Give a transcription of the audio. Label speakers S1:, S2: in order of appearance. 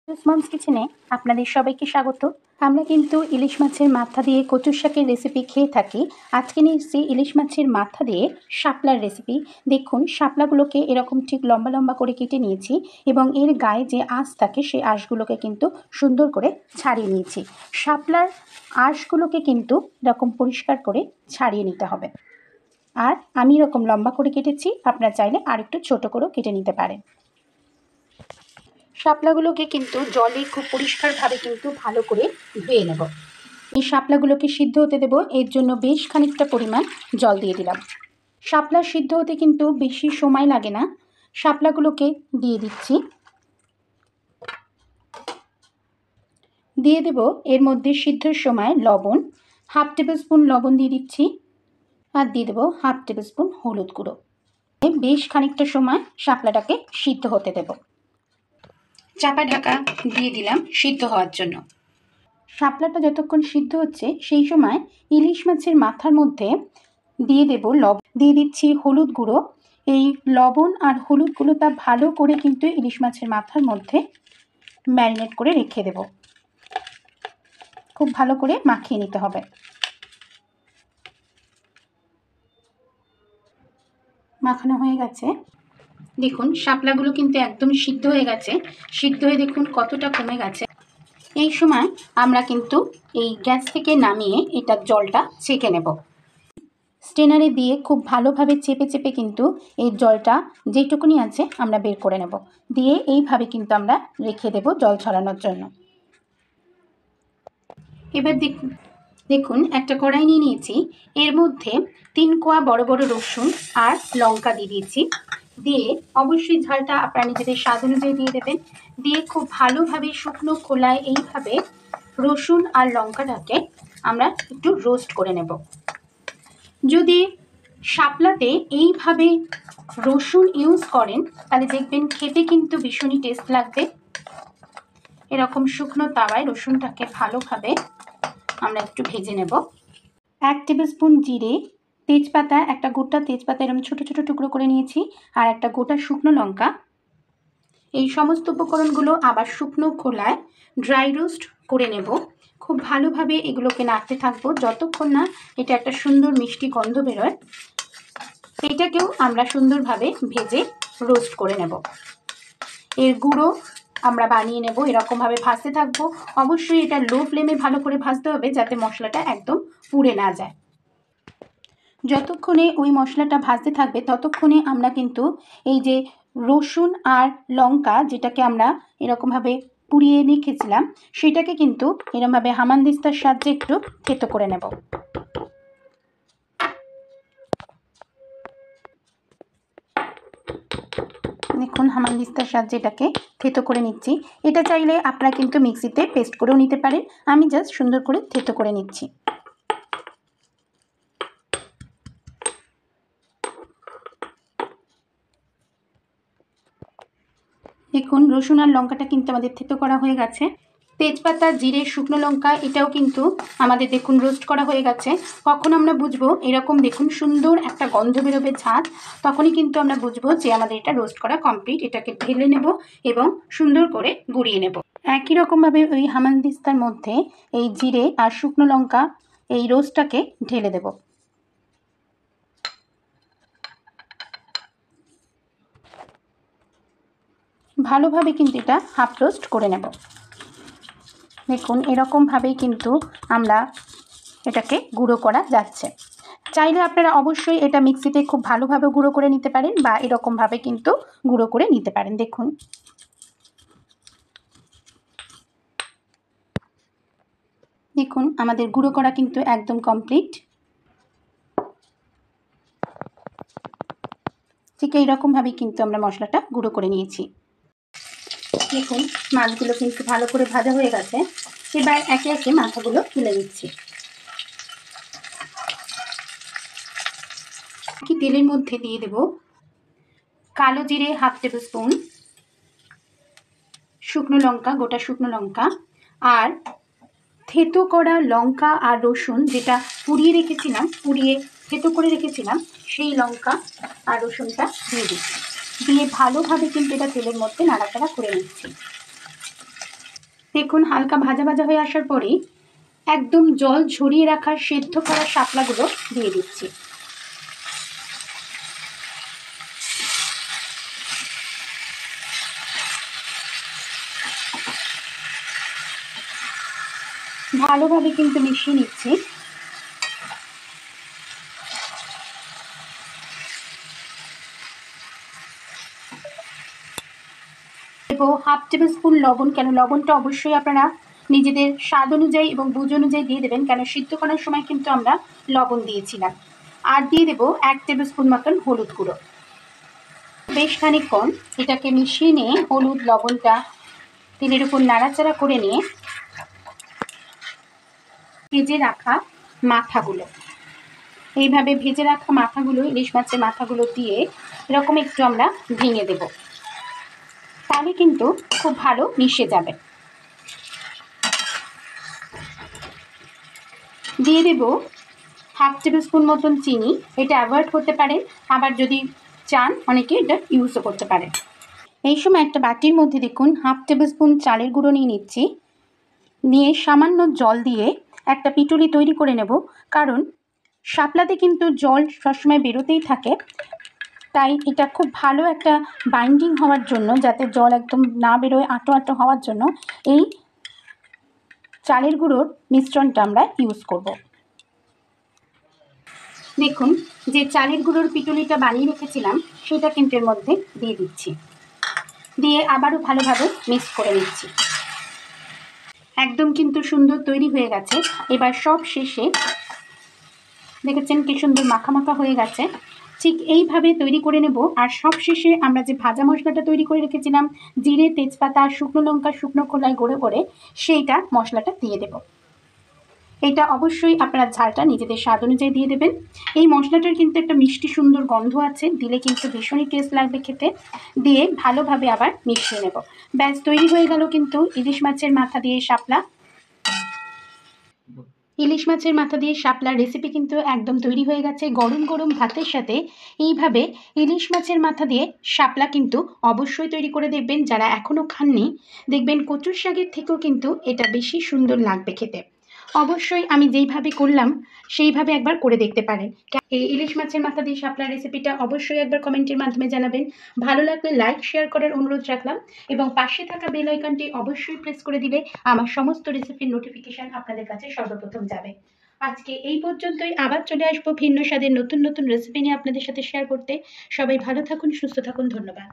S1: Moms কিচেনে আপনাদের সবাইকে স্বাগত। আমরা কিন্তু ইলিশ মাছের মাথা দিয়ে কচুর শাকের রেসিপি খেয়ে থাকি। আজকে নিয়ে এসেছি ইলিশ মাছের মাথা দিয়ে শাপলার রেসিপি। দেখুন, শাপলাগুলোকে এরকম ঠিক লম্বা লম্বা করে কেটে নিয়েছি এবং এর গায়ে যে আঁশ থাকে সেই আঁশগুলোকে কিন্তু সুন্দর করে ছাড়িয়ে নিয়েছি। শাপলার আঁশগুলোকে কিন্তু এরকম পরিষ্কার করে ছাড়িয়ে নিতে হবে। আর আমি এরকম লম্বা করে কেটেছি, আপনারা চাইলে আর একটু ছোটো করেও কেটে নিতে পারেন। শাপলাগুলোকে কিন্তু জলে খুব পরিষ্কারভাবে কিন্তু ভালো করে ধুয়ে নেব। এই শাপলাগুলোকে সিদ্ধ হতে দেব, এর জন্য বেশ খানিকটা পরিমাণ জল দিয়ে দিলাম। শাপলা সিদ্ধ হতে কিন্তু বেশি সময় লাগে না। শাপলাগুলোকে দিয়ে দিচ্ছি, দিয়ে দেব এর মধ্যে সিদ্ধর সময় লবণ, 1/2 টেবিল স্পুন লবণ দিয়ে দিচ্ছি, আর দিয়ে দেবো 1/2 টেবিল স্পুন হলুদ গুঁড়ো। বেশ খানিকটা সময় শাপলাটাকে সিদ্ধ হতে দেব। চাপা ঢাকা দিয়ে দিলাম সিদ্ধ হওয়ার জন্য। শাপলাটা যতক্ষণ সিদ্ধ হচ্ছে সেই সময় ইলিশ মাছের মাথার মধ্যে দিয়ে দিচ্ছি হলুদ গুঁড়ো। এই লবণ আর হলুদ গুঁড়োটা ভালো করে কিন্তু ইলিশ মাছের মাথার মধ্যে ম্যারিনেট করে রেখে দেব। খুব ভালো করে মাখিয়ে নিতে হবে। মাখানো হয়ে গেছে। দেখুন, শাপলাগুলো কিন্তু একদম সিদ্ধ হয়ে গেছে। সিদ্ধ হয়ে দেখুন কতটা কমে গেছে। এই সময় আমরা কিন্তু এই গ্যাস থেকে নামিয়ে এটার জলটা ছেঁকে নেব। স্ট্রেনারে দিয়ে খুব ভালোভাবে চেপে চেপে কিন্তু এই জলটা যেটুকুনি আছে আমরা বের করে নেব। দিয়ে এইভাবে কিন্তু আমরা রেখে দেব জল ছড়ানোর জন্য। এবার দেখুন একটা কড়াই নিয়ে নিয়েছি, এর মধ্যে 3 কোয়া বড় বড় রসুন আর লঙ্কা দিয়ে দিয়েছি। দিয়ে অবশ্যই ঝালটা আপনারা নিজেদের স্বাদ অনুযায়ী দিয়ে দেবেন। দিয়ে খুব ভালোভাবে শুকনো খোলায় এইভাবে রসুন আর লঙ্কাটাকে আমরা একটু রোস্ট করে নেব। যদি শাপলাতে এইভাবে রসুন ইউজ করেন তাহলে দেখবেন খেতে কিন্তু ভীষণই টেস্ট লাগবে। এরকম শুকনো তাওয়ায় রসুনটাকে ভালোভাবে আমরা একটু ভেজে নেব। 1 টেবিল স্পুন জিরে, তেজপাতা, একটা গোটা তেজপাতা এরকম ছোটো ছোটো টুকরো করে নিয়েছি, আর একটা গোটা শুকনো লঙ্কা। এই সমস্ত উপকরণগুলো আবার শুকনো খোলায় ড্রাই রোস্ট করে নেব। খুব ভালোভাবে এগুলোকে নাড়তে থাকবো যতক্ষণ না এটা একটা সুন্দর মিষ্টি গন্ধ বেরোয়। এটাকেও আমরা সুন্দরভাবে ভেজে রোস্ট করে নেব। এর গুঁড়ো আমরা বানিয়ে নেব, এরকমভাবে ভাজতে থাকবো। অবশ্যই এটা লো ফ্লেমে ভালো করে ভাজতে হবে যাতে মশলাটা একদম পুড়ে না যায়। যতক্ষণে ওই মশলাটা ভাজতে থাকবে ততক্ষণে আমরা কিন্তু এই যে রসুন আর লঙ্কা যেটাকে আমরা এরকমভাবে পুড়িয়ে রেখেছিলাম সেটাকে কিন্তু এরকমভাবে হামানদিস্তার সাহায্যে একটু থেতো করে নেব। দেখুন, হামানদিস্তার সাহায্যে এটাকে থেতো করে নিচ্ছি। এটা চাইলে আপনারা কিন্তু মিক্সিতে পেস্ট করেও নিতে পারেন, আমি জাস্ট সুন্দর করে থেতো করে নিচ্ছি। দেখুন, রসুন আর লঙ্কাটা কিন্তু আমাদের থেতো করা হয়ে গেছে। তেজপাতা, জিরে, শুকনো লঙ্কা এটাও কিন্তু আমাদের দেখুন রোস্ট করা হয়ে গেছে। কখন আমরা বুঝবো এরকম দেখুন সুন্দর একটা গন্ধ বেরোবে ঝাঁঝ, তখনই কিন্তু আমরা বুঝবো যে আমাদের এটা রোস্ট করা কমপ্লিট। এটাকে ঢেলে নেব এবং সুন্দর করে গুঁড়িয়ে নেব। একই রকমভাবে ওই হামানদিস্তার মধ্যে এই জিরে আর শুকনো লঙ্কা এই রোস্টটাকে ঢেলে দেব। ভালোভাবে কিন্তু এটা হাফ রোস্ট করে নেব। দেখুন, এরকমভাবেই কিন্তু আমরা এটাকে গুঁড়ো করা যাচ্ছে। চাইলে আপনারা অবশ্যই এটা মিক্সিতে খুব ভালোভাবে গুঁড়ো করে নিতে পারেন বা এরকমভাবে কিন্তু গুঁড়ো করে নিতে পারেন। দেখুন আমাদের গুঁড়ো করা কিন্তু একদম কমপ্লিট। ঠিক এইরকমভাবেই কিন্তু আমরা মশলাটা গুঁড়ো করে নিয়েছি। দেখুন, মাছগুলো কিন্তু ভালো করে ভাজা হয়ে গেছে। এবার একে একে মাথাগুলো তুলে নিচ্ছি। তেলের মধ্যে দিয়ে দেব কালো জিরে 1/2 টেবিল স্পুন, শুকনো লঙ্কা, গোটা শুকনো লঙ্কা, আর থেতো করা লঙ্কা আর রসুন যেটা পুড়িয়ে থেতো করে রেখেছিলাম সেই লঙ্কা আর রসুনটা দিয়ে দিচ্ছি। দিয়ে ভালোভাবে কিন্তু এটা তেলের মধ্যে নাড়াচাড়া করে নিচ্ছি। দেখুন হালকা ভাজা ভাজা হয়ে আসার পরেই একদম জল ঝরিয়ে রাখা সেদ্ধ করা শাপলাগুলো দিয়ে দিচ্ছি। ভালোভাবে কিন্তু মিশিয়ে নিচ্ছি। দেবো হাফ টেবিল স্পুন লবণ। কেন লবণটা অবশ্যই আপনারা নিজেদের স্বাদ অনুযায়ী এবং বুঝ অনুযায়ী দিয়ে দেবেন, কেন সিদ্ধ করার সময় কিন্তু আমরা লবণ দিয়েছিলাম। আর দিয়ে দেবো 1 টেবিল স্পুন মতন হলুদ গুঁড়ো। বেশ খানিকক্ষণ এটাকে মিশিয়ে নিয়ে হলুদ লবণটা তেলের উপর নাড়াচাড়া করে নিয়ে ভেজে রাখা মাথাগুলো, এইভাবে ভেজে রাখা মাথাগুলো, ইলিশ মাছের মাথাগুলো দিয়ে এরকম একটু আমরা ভেঙে দেব, তাহলে কিন্তু খুব ভালো মিশে যাবে। দিয়ে দেব হাফ টেবিল স্পুন মতন চিনি। এটা অ্যাভয়েড করতে পারেন, আবার যদি চান অনেকে এটা ইউজও করতে পারেন। এই সময় একটা বাটির মধ্যে দেখুন হাফ টেবিল স্পুন চালের গুঁড়ো নিয়ে নিচ্ছি। নিয়ে সামান্য জল দিয়ে একটা পিটুলি তৈরি করে নেব, কারণ শাপলাতে কিন্তু জল সবসময় বেরোতেই থাকে, তাই এটা খুব ভালো একটা বাইন্ডিং হওয়ার জন্য, যাতে জল একদম না বেরোয়, আঁটো আঁটো হওয়ার জন্য এই চালের গুঁড়োর মিশ্রণটা আমরা ইউজ করব। দেখুন যে চালের গুঁড়োর পিটুলিটা বানিয়ে রেখেছিলাম সেটা কিন্তু এর মধ্যে দিয়ে দিচ্ছি, দিয়ে আবারও ভালোভাবে মিক্স করে নিচ্ছি। একদম কিন্তু সুন্দর তৈরি হয়ে গেছে। এবার সব শেষে দেখেছেন কি সুন্দর মাখা মাখা হয়ে গেছে, ঠিক এইভাবে তৈরি করে নেব। আর সব শেষে আমরা যে ভাজা মশলাটা তৈরি করে রেখেছিলাম, জিরে, তেজপাতা, শুকনো লঙ্কা শুকনো খোলায় গুঁড়ো করে, সেইটা মশলাটা দিয়ে দেব। এটা অবশ্যই আপনারা ঝালটা নিজেদের স্বাদ অনুযায়ী দিয়ে দেবেন। এই মশলাটার কিন্তু একটা মিষ্টি সুন্দর গন্ধ আছে, দিলে কিন্তু ভীষণই টেস্ট লাগবে খেতে। দিয়ে ভালোভাবে আবার মিশিয়ে নেব। ব্যাস তৈরি হয়ে গেল কিন্তু ইলিশ মাছের মাথা দিয়ে শাপলা। ইলিশ মাছের মাথা দিয়ে শাপলার রেসিপি কিন্তু একদম তৈরি হয়ে গেছে। গরম গরম ভাতের সাথে এইভাবে ইলিশ মাছের মাথা দিয়ে শাপলা কিন্তু অবশ্যই তৈরি করে দেখবেন। যারা এখনও খাননি, দেখবেন কচুর শাকের থেকেও কিন্তু এটা বেশি সুন্দর লাগবে খেতে। অবশ্যই আমি যেইভাবে করলাম সেইভাবে একবার করে দেখতে পারেন। এই ইলিশ মাছের মাথা দিয়ে শাপলার রেসিপিটা অবশ্যই একবার কমেন্টের মাধ্যমে জানাবেন। ভালো লাগলে লাইক শেয়ার করার অনুরোধ রাখলাম, এবং পাশে থাকা বেল আইকনটি অবশ্যই প্রেস করে দিলে আমার সমস্ত রেসিপির নোটিফিকেশন আপনাদের কাছে সর্বপ্রথম যাবে। আজকে এই পর্যন্তই। আবার চলে আসবো ভিন্ন স্বাদের নতুন নতুন রেসিপি নিয়ে আপনাদের সাথে শেয়ার করতে। সবাই ভালো থাকুন, সুস্থ থাকুন। ধন্যবাদ।